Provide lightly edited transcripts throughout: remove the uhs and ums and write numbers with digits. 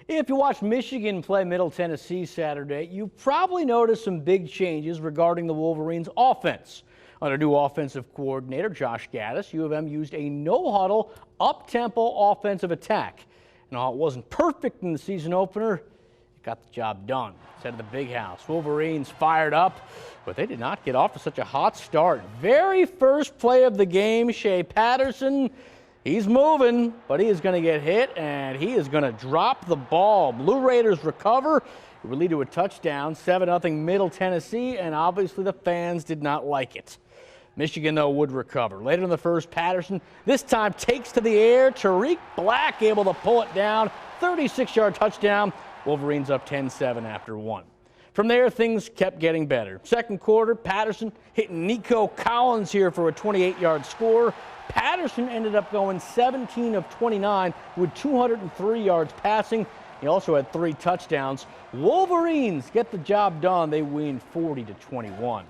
If you watched Michigan play Middle Tennessee Saturday, you probably noticed some big changes regarding the Wolverines' offense. Under new offensive coordinator Josh Gattis, U of M used a no-huddle, up-tempo offensive attack. And while it wasn't perfect in the season opener, it got the job done. Said at the Big House, Wolverines fired up, but they did not get off to such a hot start. Very first play of the game, Shea Patterson. He's moving, but he is going to get hit, and he is going to drop the ball. Blue Raiders recover. It would lead to a touchdown, 7-0 Middle Tennessee, and obviously the fans did not like it. Michigan, though, would recover. Later in the first, Patterson this time takes to the air. Tariq Black able to pull it down. 36-yard touchdown. Wolverines up 10-7 after one. From there, things kept getting better. Second quarter, Patterson hitting Nico Collins here for a 28-yard score. Patterson ended up going 17 of 29 with 203 yards passing. He also had 3 touchdowns. Wolverines get the job done. They win 40-21.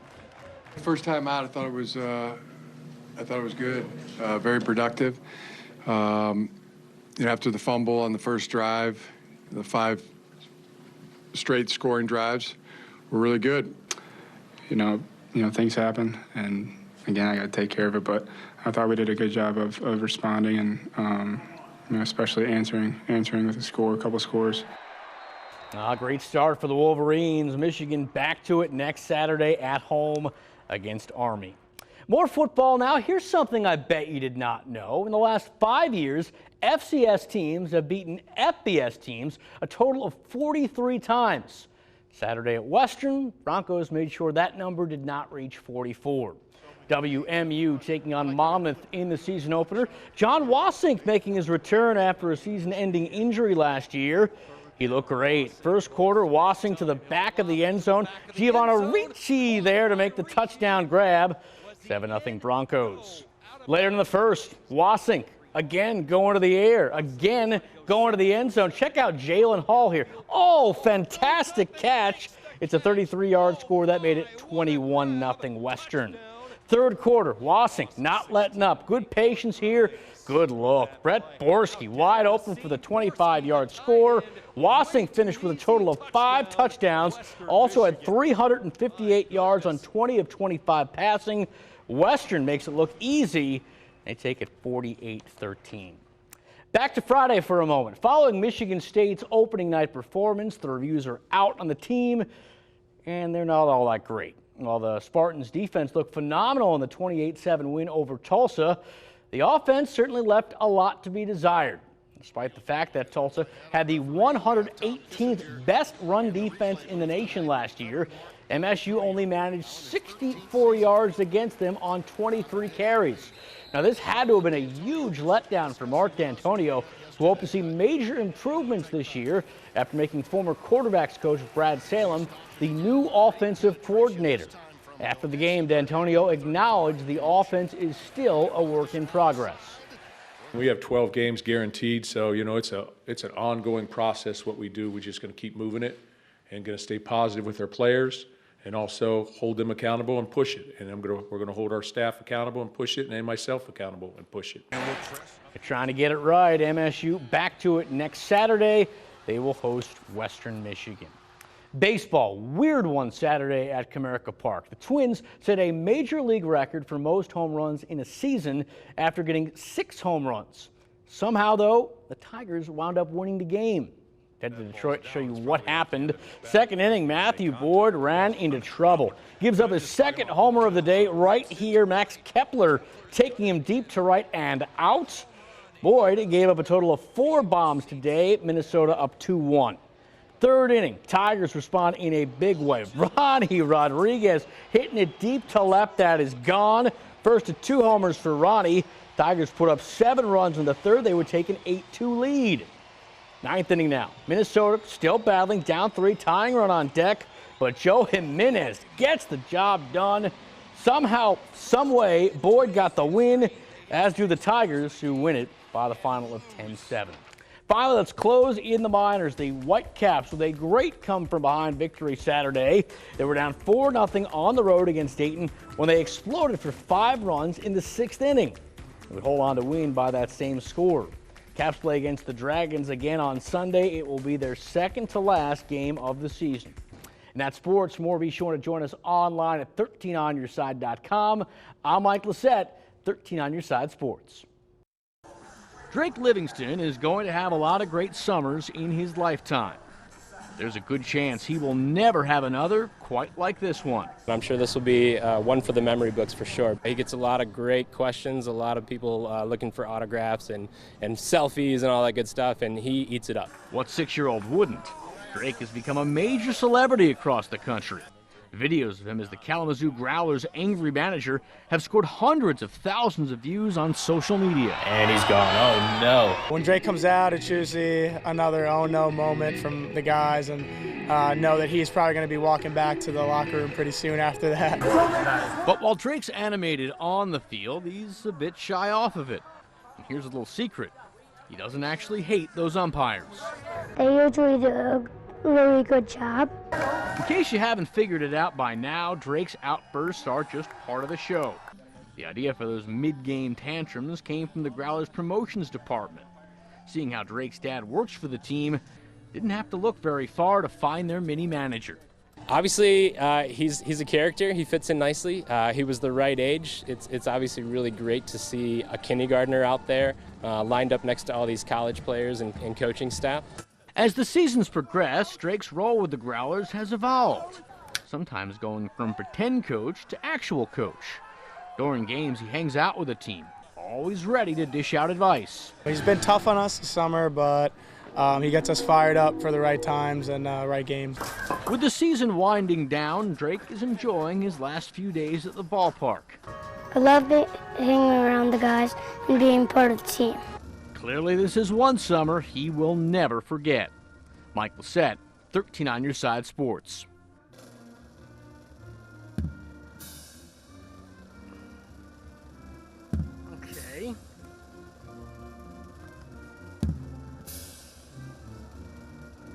First time out, I thought it was good, very productive. After the fumble on the first drive, the 5 straight scoring drives were really good. You know, things happen, and again, I got to take care of it. But I thought we did a good job of responding, and especially answering with a couple scores. Great start for the Wolverines. Michigan back to it next Saturday at home against Army. More football now. Here's something I bet you did not know. In the last 5 years, FCS teams have beaten FBS teams a total of 43 times. Saturday at Western, Broncos made sure that number did not reach 44. WMU taking on Monmouth in the season opener. John Wasink making his return after a season-ending injury last year. He looked great. First quarter, Wasink to the back of the end zone. Giovanni Ricci there to make the touchdown grab. 7-0 Broncos. Later in the first, Wasink again going to the air, again going to the end zone. Check out Jalen Hall here. Oh, fantastic catch. It's a 33-yard score. That made it 21-0 Western. Third quarter, Wasink not letting up. Good patience here. Good look. Brett Borski wide open for the 25-yard score. Wasink finished with a total of 5 touchdowns. Also had 358 yards on 20 of 25 passing. Western makes it look easy. They take it 48-13. Back to Friday for a moment. Following Michigan State's opening night performance, the reviews are out on the team, and they're not all that great. While the Spartans' defense looked phenomenal in the 28-7 win over Tulsa, the offense certainly left a lot to be desired. Despite the fact that Tulsa had the 118th best run defense in the nation last year, MSU only managed 64 yards against them on 23 carries. Now, this had to have been a huge letdown for Mark D'Antonio, who hoped to see major improvements this year after making former quarterbacks coach Brad Salem the new offensive coordinator. After the game, D'Antonio acknowledged the offense is still a work in progress. We have 12 games guaranteed, so it's an ongoing process. What we do, we're just going to keep moving it and going to stay positive with our players and also hold them accountable and push it. And we're going to hold our staff accountable and push it, and myself accountable and push it. They're trying to get it right. MSU back to it next Saturday. They will host Western Michigan. Baseball, weird one Saturday at Comerica Park. The Twins set a major league record for most home runs in a season after getting 6 home runs. Somehow, though, the Tigers wound up winning the game. Head to Detroit to show you what happened. Second inning, Matthew Boyd ran into trouble. Gives up his second homer of the day right here. Max Kepler taking him deep to right and out. Boyd gave up a total of 4 bombs today. Minnesota up 2-1. Third inning, Tigers respond in a big way. Ronnie Rodriguez hitting it deep to left. That is gone. First of 2 homers for Ronnie. Tigers put up 7 runs in the third. They would take an 8-2 lead. Ninth inning now. Minnesota still battling, down 3, tying run on deck. But Joe Jimenez gets the job done. Somehow, someway, Boyd got the win, as do the Tigers, who win it by the final of 10-7. Finally, let's close in the minors. The Whitecaps with a great come-from-behind victory Saturday. They were down 4-0 on the road against Dayton when they exploded for 5 runs in the 6th inning. They would hold on to win by that same score. Caps play against the Dragons again on Sunday. It will be their second to last game of the season. And that's sports. More, be sure to join us online at 13onyourside.com. I'm Mike Lissette, 13 on Your Side Sports. Drake Livingston is going to have a lot of great summers in his lifetime. There's a good chance he will never have another quite like this one. I'm sure this will be one for the memory books for sure. He gets a lot of great questions, a lot of people looking for autographs and selfies and all that good stuff, and he eats it up. What 6-year-old wouldn't? Drake has become a major celebrity across the country. Videos of him as the Kalamazoo Growlers' angry manager have scored hundreds of thousands of views on social media. And he's gone. Oh no. When Drake comes out, it's usually another oh no moment from the guys, and know that he's probably going to be walking back to the locker room pretty soon after that. But while Drake's animated on the field, he's a bit shy off of it. And here's a little secret. He doesn't actually hate those umpires. They usually do a really good job. In case you haven't figured it out by now, Drake's outbursts are just part of the show. The idea for those mid-game tantrums came from the Growlers promotions department. Seeing how Drake's dad works for the team, didn't have to look very far to find their mini manager. Obviously, he's a character. He fits in nicely. He was the right age. It's obviously really great to see a kindergartner out there lined up next to all these college players and coaching staff. As the seasons progress, Drake's role with the Growlers has evolved, sometimes going from pretend coach to actual coach. During games, he hangs out with the team, always ready to dish out advice. He's been tough on us this summer, but he gets us fired up for the right times and right games. With the season winding down, Drake is enjoying his last few days at the ballpark. I love hanging around the guys and being part of the team. Clearly, this is one summer he will never forget. Mike Lissette, 13 on Your Side Sports.